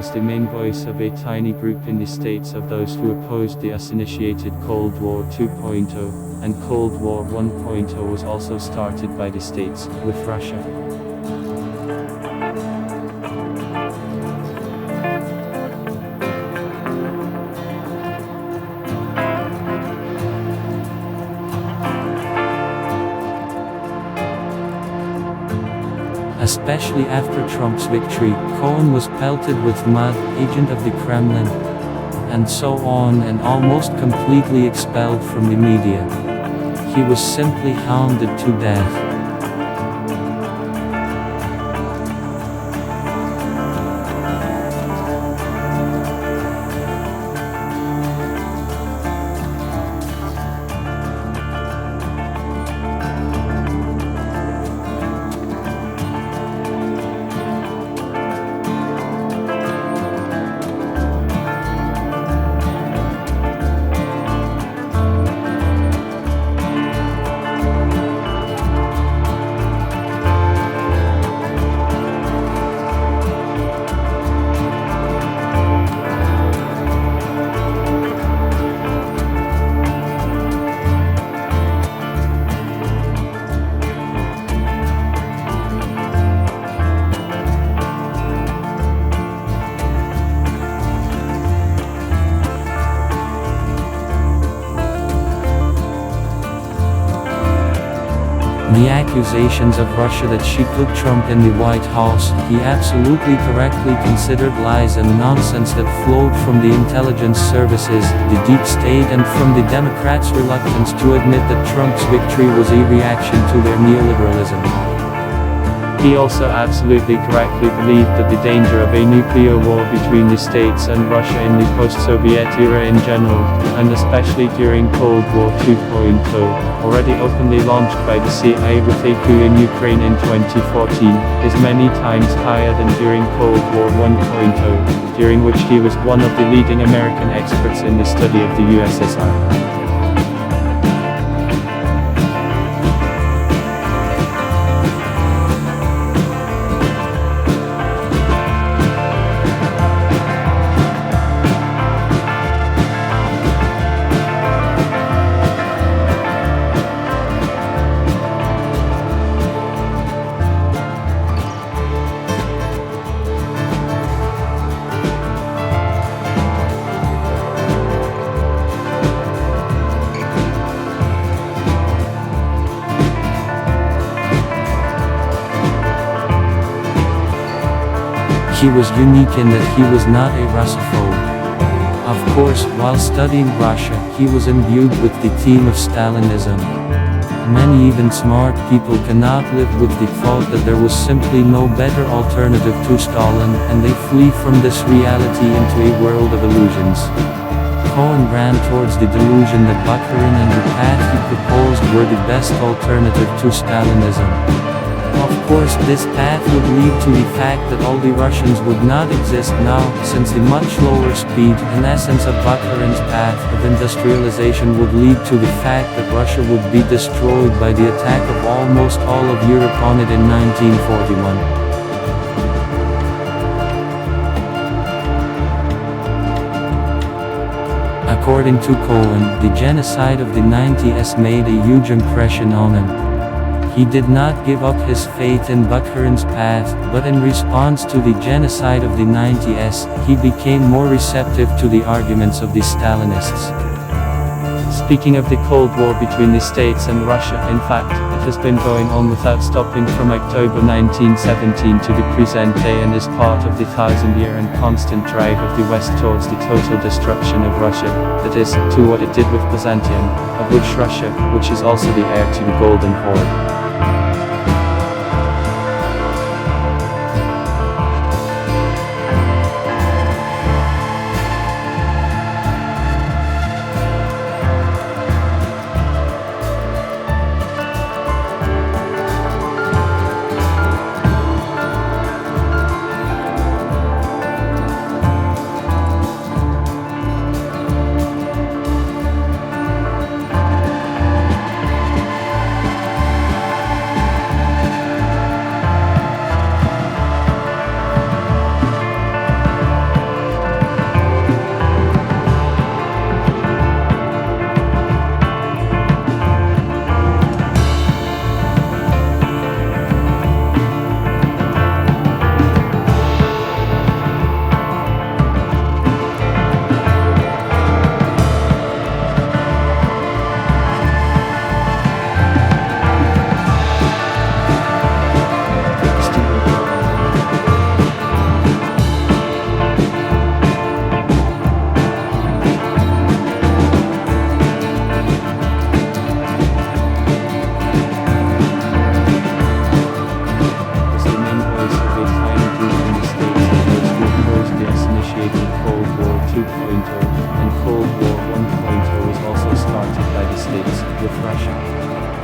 was the main voice of a tiny group in the States of those who opposed the US-initiated Cold War 2.0, and Cold War 1.0 was also started by the States, with Russia. Especially after Trump's victory, Cohen was pelted with mud, agent of the Kremlin, and so on, and almost completely expelled from the media. He was simply hounded to death. The accusations of Russia that she put Trump in the White House, he absolutely correctly considered lies and nonsense that flowed from the intelligence services, the deep state, and from the Democrats' reluctance to admit that Trump's victory was a reaction to their neoliberalism. He also absolutely correctly believed that the danger of a nuclear war between the States and Russia in the post-Soviet era in general, and especially during Cold War 2.0, already openly launched by the CIA with a coup in Ukraine in 2014, is many times higher than during Cold War 1.0, during which he was one of the leading American experts in the study of the USSR. He was unique in that he was not a Russophobe. Of course, while studying Russia, he was imbued with the theme of Stalinism. Many even smart people cannot live with the thought that there was simply no better alternative to Stalin, and they flee from this reality into a world of illusions. Cohen ran towards the delusion that Bukharin and the path he proposed were the best alternative to Stalinism. Of course, this path would lead to the fact that all the Russians would not exist now, since the much lower speed and essence of Bukharin's path of industrialization would lead to the fact that Russia would be destroyed by the attack of almost all of Europe on it in 1941. According to Cohen, the genocide of the 90s made a huge impression on him. He did not give up his faith in Bukharin's path, but in response to the genocide of the 90s, he became more receptive to the arguments of the Stalinists. Speaking of the Cold War between the States and Russia, in fact, it has been going on without stopping from October 1917 to the present day, and is part of the 1,000-year and constant drive of the West towards the total destruction of Russia, that is, to what it did with Byzantium, of which Russia, which is also the heir to the Golden Horde. War 2.0, and Cold War 1.0 was also started by the States, with Russia.